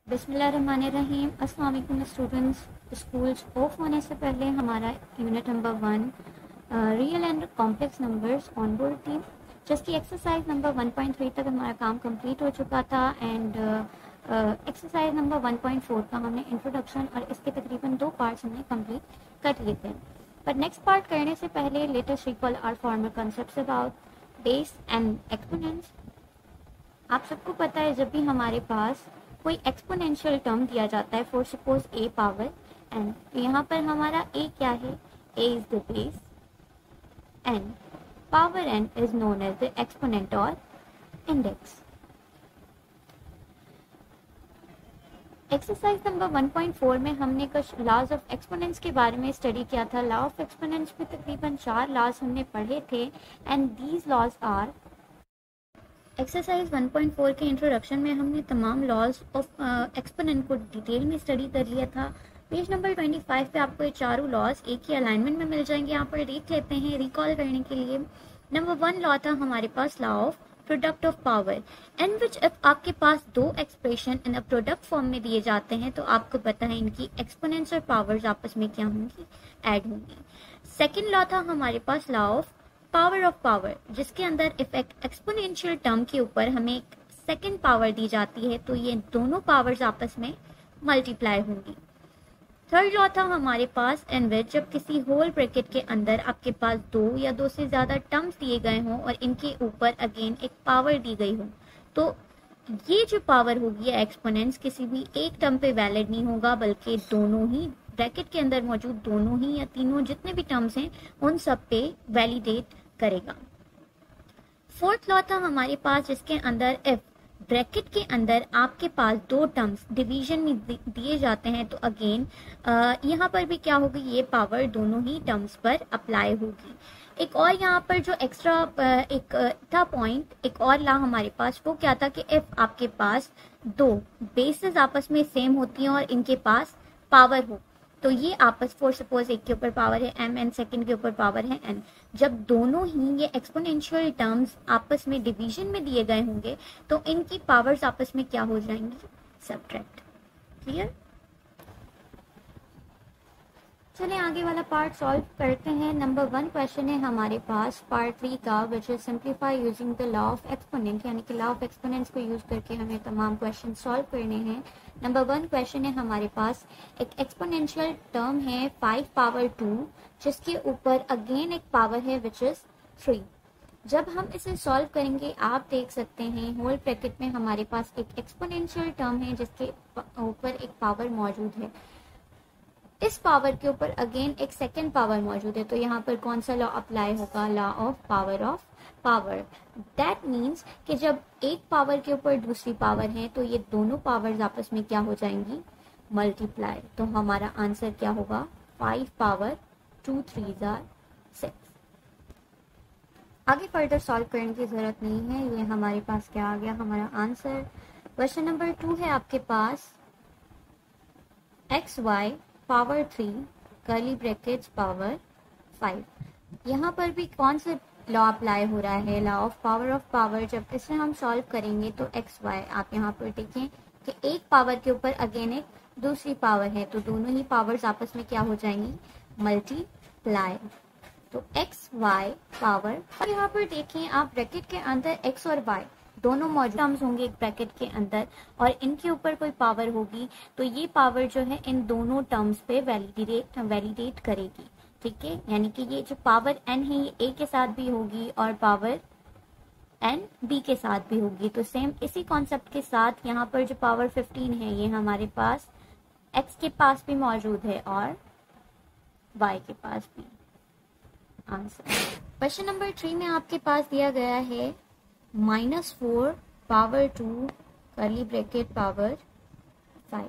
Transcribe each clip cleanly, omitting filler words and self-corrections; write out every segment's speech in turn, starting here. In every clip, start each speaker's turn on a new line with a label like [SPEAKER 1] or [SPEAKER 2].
[SPEAKER 1] बिस्मिल्लाहिर्रहमानिर्रहीम। अस्सलाम वालेकुम स्टूडेंट्स। स्कूल्स ऑफ होने से पहले हमारा unit number 1 real and complex numbers on board थी, जिसकी एक्सरसाइज नंबर 1.3 तक हमारा काम कंप्लीट हो चुका था एंड एक्सरसाइज नंबर 1.4 का हमने इंट्रोडक्शन और इसके तकरीबन 2 पार्ट्स हमने कंप्लीट कर लिए थे। पर नेक्स्ट पार्ट करने से पहले latest recall our formal concepts about base and exponents. आप सबको पता है जब भी हमारे पास कोई एक्सपोनेंशियल टर्म दिया जाता है, for suppose a power n, तो यहाँ पर हमारा a क्या है, a is the base and power n is known as the exponent और इंडेक्स। एक्सरसाइज नंबर 1.4 में हमने कुछ लॉज ऑफ एक्सपोनेंट्स के बारे में स्टडी किया था। लॉ ऑफ एक्सपोनेंट्स में तकरीबन 4 लॉज हमने पढ़े थे and these laws are. Exercise 1.4 के इंट्रोडक्शन में हमने तमाम लॉज ऑफ एक्सपोनेंट को डिटेल में स्टडी कर लिया था। पेज नंबर 25 पे आपको ये चारों लॉज एक ही अलाइनमेंट में मिल जाएंगे। यहाँ पर देख लेते हैं रिकॉल करने के लिए। नंबर 1 लॉ था हमारे पास law of product of power, in which if आपके पास दो expression in a product form में दिए जाते हैं तो आपको पता है इनकी एक्सपोनेंट्स और पावर्स आपस में क्या होंगी, ऐड होंगी। सेकेंड लॉ था हमारे पास law of power of power, जिसके अंदर इफेक्ट एक्सपोनेंशियल टर्म के ऊपर हमें एक सेकेंड पावर दी जाती है तो ये दोनों पावर्स आपस में मल्टीप्लाई होंगी। थर्ड लॉ था हमारे पास इन विच जब किसी होल ब्रैकेट के अंदर आपके पास दो या दो से ज्यादा टर्म्स दिए गए हों और इनके ऊपर अगेन एक पावर दी गई हो, तो ये जो पावर होगी एक्सपोनेंट्स किसी भी एक टर्म पे वैलिड नहीं होगा, बल्कि दोनों ही ब्रैकेट के अंदर मौजूद दोनों ही या तीनों जितने भी टर्म्स हैं उन सब पे वैलिडेट करेगा। फोर्थ लॉ था हमारे पास जिसके अंदर इफ ब्रैकेट के अंदर आपके पास दो टर्म्स डिवीजन में दिए जाते हैं तो अगेन यहाँ पर भी क्या होगी, ये पावर दोनों ही टर्म्स पर अप्लाई होगी। एक और यहाँ पर जो एक्स्ट्रा एक था पॉइंट, एक और लॉ हमारे पास, वो क्या था कि इफ आपके पास दो बेसेस आपस में सेम होती हैं और इनके पास पावर हो तो ये आपस, फॉर सपोज एक के ऊपर पावर है m एंड सेकंड के ऊपर पावर है n, जब दोनों ही ये एक्सपोनेंशियल टर्म्स आपस में डिवीजन में दिए गए होंगे तो इनकी पावर्स आपस में क्या हो जाएंगी, सब्ट्रैक्ट। क्लियर? चलिए आगे वाला पार्ट सॉल्व करते हैं। नंबर 1 क्वेश्चन है हमारे पास पार्ट 3 का, which is simplify using the law of exponent, यानी कि लॉ ऑफ एक्सपोनेंट्स को यूज करके हमें तमाम क्वेश्चन सॉल्व करने हैं। नंबर 1 क्वेश्चन है हमारे पास, एक एक्सपोनेंशियल टर्म है 5 पावर 2 जिसके ऊपर अगेन एक पावर है विच इज 3। जब हम इसे सॉल्व करेंगे आप देख सकते हैं होल ब्रैकेट में हमारे पास एक एक्सपोनेंशियल टर्म है जिसके ऊपर एक पावर मौजूद है, इस पावर के ऊपर अगेन एक सेकेंड पावर मौजूद है, तो यहाँ पर कौन सा लॉ अप्लाई होगा, law of power. That means कि जब एक पावर के ऊपर दूसरी पावर है तो ये दोनों पावर्स आपस में क्या हो जाएंगी, मल्टीप्लाई। तो हमारा आंसर क्या होगा, 5 पावर 2 3 आर 6। आगे फर्दर सॉल्व करने की जरूरत नहीं है, ये हमारे पास क्या आ गया, हमारा आंसर। क्वेश्चन नंबर 2 है आपके पास xy power 3 curly brackets power 5। यहाँ पर भी कौन सा लॉ अप्लाई हो रहा है, लॉ ऑफ पावर। जब इसे हम सॉल्व करेंगे तो एक्स वाई, आप यहाँ पर देखें कि एक पावर के ऊपर अगेन एक दूसरी पावर है तो दोनों ही पावर्स आपस में क्या हो जाएंगी, मल्टीप्लाई। तो एक्स वाई पावर, और यहाँ पर देखें आप ब्रैकेट के अंदर एक्स और वाई दोनों मौजूद टर्म्स होंगे एक ब्रैकेट के अंदर और इनके ऊपर कोई पावर होगी तो ये पावर जो है इन दोनों टर्म्स पे वैलिडेट करेगी। ठीक है, यानी कि ये जो पावर n है ये a के साथ भी होगी और पावर n b के साथ भी होगी। तो सेम इसी कॉन्सेप्ट के साथ यहाँ पर जो पावर 15 है ये हमारे पास x के पास भी मौजूद है और y के पास भी। आंसर क्वेश्चन नंबर 3 में आपके पास दिया गया है -4 power 2 curly bracket power 5।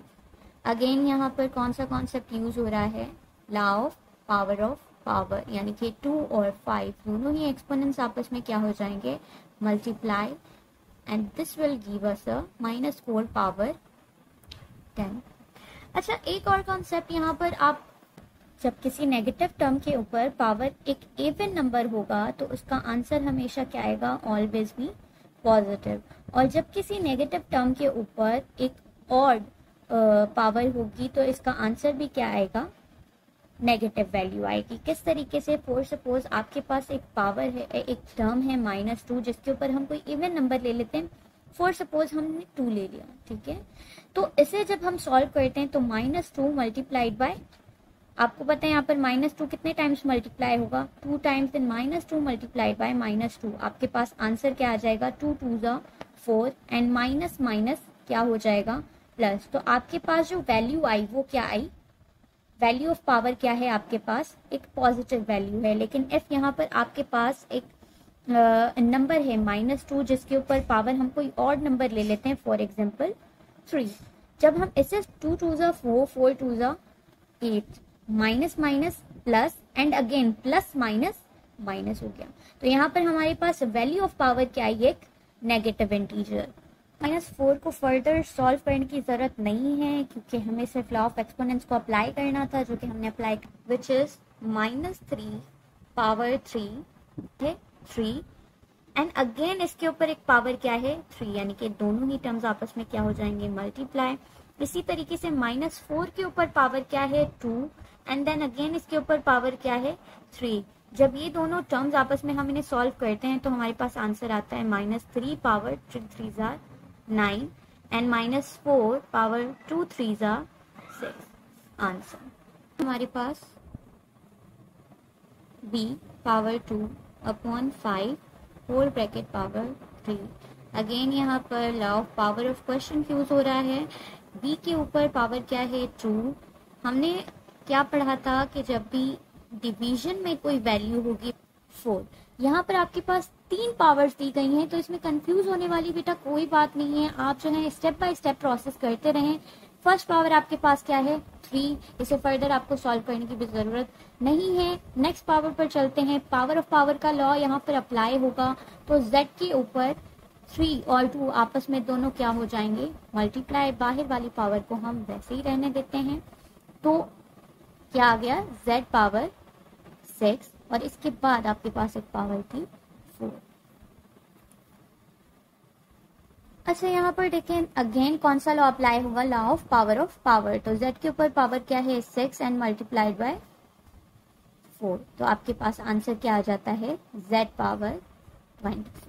[SPEAKER 1] Again यहाँ पर कौन सा कॉन्सेप्ट यूज हो रहा है, लॉ ऑफ पावर, यानी कि 2 और 5 दोनों ही एक्सपोनेंट्स आपस में क्या हो जाएंगे, multiply, and this will give us a -4 power 10। अच्छा, एक और कॉन्सेप्ट यहाँ पर, आप जब किसी नेगेटिव टर्म के ऊपर पावर एक इवन नंबर होगा तो उसका आंसर हमेशा क्या आएगा, ऑलवेज भी पॉजिटिव। और जब किसी नेगेटिव टर्म के ऊपर एक ऑड पावर होगी तो इसका आंसर भी क्या आएगा, नेगेटिव वैल्यू आएगी। किस तरीके से, फॉर सपोज आपके पास एक पावर है, एक टर्म है -2 जिसके ऊपर हम कोई इवन नंबर ले लेते हैं, फॉर सपोज हमने 2 ले लिया, ठीक है। तो इसे जब हम सॉल्व करते हैं तो -2 मल्टीप्लाइड बाय, आपको पता है यहाँ पर -2 कितने टाइम्स मल्टीप्लाई होगा, 2 टाइम्स, देन -2 मल्टीप्लाइड बाय -2, आपके पास आंसर क्या आ जाएगा, 2 2 ज़ा 4 एंड माइनस माइनस क्या हो जाएगा, प्लस। तो आपके पास जो वैल्यू आई वो क्या आई, वैल्यू ऑफ पावर क्या है आपके पास, एक पॉजिटिव वैल्यू है। लेकिन इफ यहाँ पर आपके पास एक नंबर है -2 जिसके ऊपर पावर हम कोई और नंबर ले लेते हैं, फॉर एग्जाम्पल 3, जब हम इसे 2 2 ज़ा 4 4 2 ज़ा 8, minus minus plus and again plus minus minus हो गया, तो यहाँ पर हमारे पास वैल्यू ऑफ पावर क्या है, एक नेगेटिव इंटीजर। -4 को फर्दर सॉल्व करने की जरूरत नहीं है क्योंकि हमें सिर्फ लॉ ऑफ एक्सपोनेंट्स को अप्लाई करना था, जो कि हमने apply, which is -3 power 3 and again इसके ऊपर एक पावर क्या है 3, यानी कि दोनों ही टर्म्स आपस में क्या हो जाएंगे, मल्टीप्लाई। इसी तरीके से -4 के ऊपर पावर क्या है 2 एंड देन अगेन इसके ऊपर पावर क्या है 3। जब ये दोनों टर्म्स आपस में हम इन्हें सॉल्व करते हैं तो हमारे पास आंसर आता है -3 पावर 3 3 ज़ा 9 एंड -4 पावर 2 3 ज़ा 6। आंसर हमारे पास b power 2 upon 5 4 bracket power 3। Again यहाँ पर law of power of question use हो रहा है। b के ऊपर पावर क्या है 2। हमने क्या पढ़ा था कि जब भी डिवीजन में कोई वैल्यू होगी 4, यहाँ पर आपके पास 3 पावर्स दी गई हैं, तो इसमें कंफ्यूज होने वाली बेटा कोई बात नहीं है। आप जो है स्टेप बाय स्टेप प्रोसेस करते रहें। फर्स्ट पावर आपके पास क्या है 3, इसे फर्दर आपको सॉल्व करने की भी जरूरत नहीं है। नेक्स्ट पावर पर चलते हैं। पावर ऑफ पावर का लॉ यहाँ पर अप्लाई होगा, तो z के ऊपर 3 और 2 आपस में दोनों क्या हो जाएंगे, मल्टीप्लाई। बाहर वाली पावर को हम वैसे ही रहने देते हैं, तो क्या आ गया z पावर 6 और इसके बाद आपके पास एक पावर थी 4। अच्छा, यहाँ पर देखें अगेन कौन सा लॉ अप्लाई होगा, लॉ ऑफ पावर। तो z के ऊपर पावर क्या है 6 एंड मल्टीप्लाइड बाय 4, तो आपके पास आंसर क्या आ जाता है z पावर 24।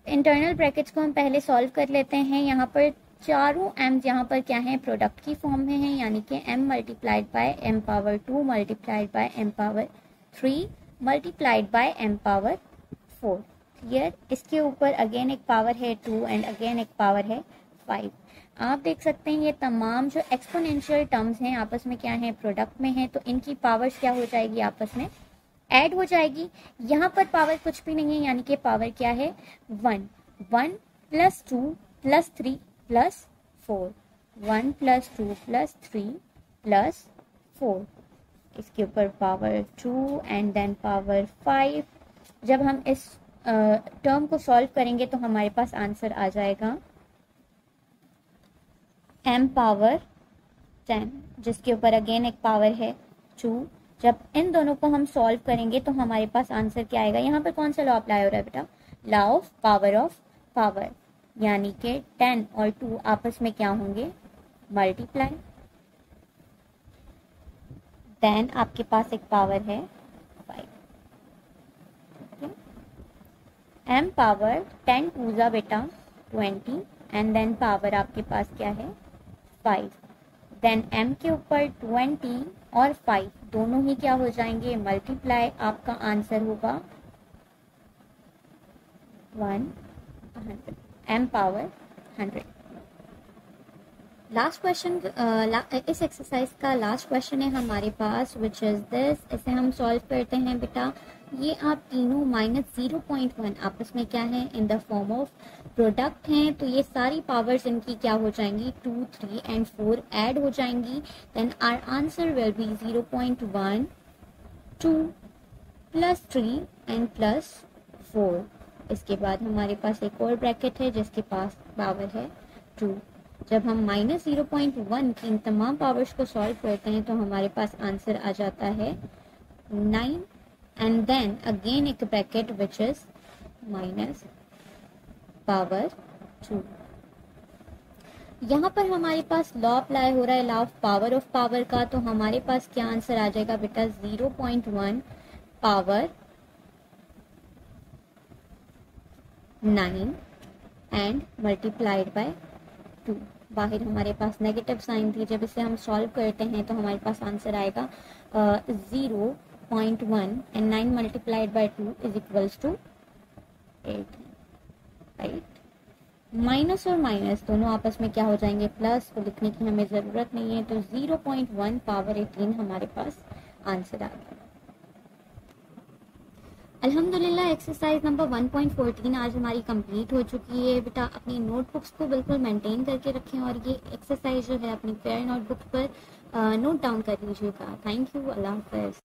[SPEAKER 1] इंटरनल ब्रैकेट्स को हम पहले सॉल्व कर लेते हैं। यहाँ पर चारों m यहाँ पर क्या है, प्रोडक्ट की फॉर्म में है, यानी कि m multiplied by m power 2 multiplied by m power 3 multiplied by m power 4। Clear. इसके ऊपर अगेन एक पावर है 2 एंड अगेन एक पावर है 5। आप देख सकते हैं ये तमाम जो एक्सपोनेंशियल टर्म्स हैं आपस में क्या है, प्रोडक्ट में है, तो इनकी पावर्स क्या हो जाएगी, आपस में ऐड हो जाएगी। यहाँ पर पावर कुछ भी नहीं है, यानी कि पावर क्या है 1 plus 2 plus 3 plus 4, 1 plus 2 plus 3 plus 4, इसके ऊपर पावर 2 एंड देन पावर 5। जब हम इस टर्म को सॉल्व करेंगे तो हमारे पास आंसर आ जाएगा m पावर 10, जिसके ऊपर अगेन एक पावर है 2। जब इन दोनों को हम सॉल्व करेंगे तो हमारे पास आंसर क्या आएगा, यहाँ पर कौन सा लॉ अप्लाई हो रहा है बेटा, लॉ ऑफ पावर, यानी कि 10 और 2 आपस में क्या होंगे, मल्टीप्लाई। देन आपके पास एक पावर है 5, m पावर 10 2 ज़ा बेटा 20 एंड देन पावर आपके पास क्या है 5। देन m के ऊपर 20 और 5 दोनों ही क्या हो जाएंगे, मल्टीप्लाई। आपका आंसर होगा 100, m पावर 100। लास्ट क्वेश्चन, इस एक्सरसाइज का लास्ट क्वेश्चन है हमारे पास, विच इज दिस। इसे हम सॉल्व करते हैं बेटा। ये आप तीनों -0.1 आपस में क्या है, in the form of product हैं, तो ये सारी पावर्स इनकी क्या हो जाएंगी, 2 3 एंड 4 ऐड हो जाएंगी। Then our answer will be 0.1 2 plus 3 and plus 4। इसके बाद हमारे पास एक और ब्रैकेट है जिसके पास पावर है 2। जब हम -0.1 की इन तमाम पावर्स को सॉल्व करते हैं तो हमारे पास आंसर आ जाता है 9 एंड देन अगेन एक bracket which is minus power 2। यहाँ पर हमारे पास लॉ अप्लाई हो रहा है, लॉ ऑफ पावर का, तो हमारे पास क्या आंसर आ जाएगा बेटा 0.1 पावर 9 एंड मल्टीप्लाइड बाय 2। बाहर हमारे पास नेगेटिव साइन थी, जब इसे हम सॉल्व करते हैं तो हमारे पास आंसर आएगा 0.1 and 9 multiplied by 2 is equals to 8, right. Minus और माइनस दोनों आपस में क्या हो जाएंगे, प्लस, तो लिखने की हमें ज़रूरत नहीं है, तो 0.1 पावर 18 हमारे पास आंसर आ गया। अल्हम्दुलिल्लाह एक्सरसाइज नंबर 1.14 आज हमारी कंप्लीट हो चुकी है। बेटा अपनी नोटबुक्स को बिल्कुल मेंटेन करके रखें और ये एक्सरसाइज जो है अपनी फेयर नोटबुक पर नोट डाउन कर लीजिएगा। थैंक यू, अल्लाह हाफ़िज़।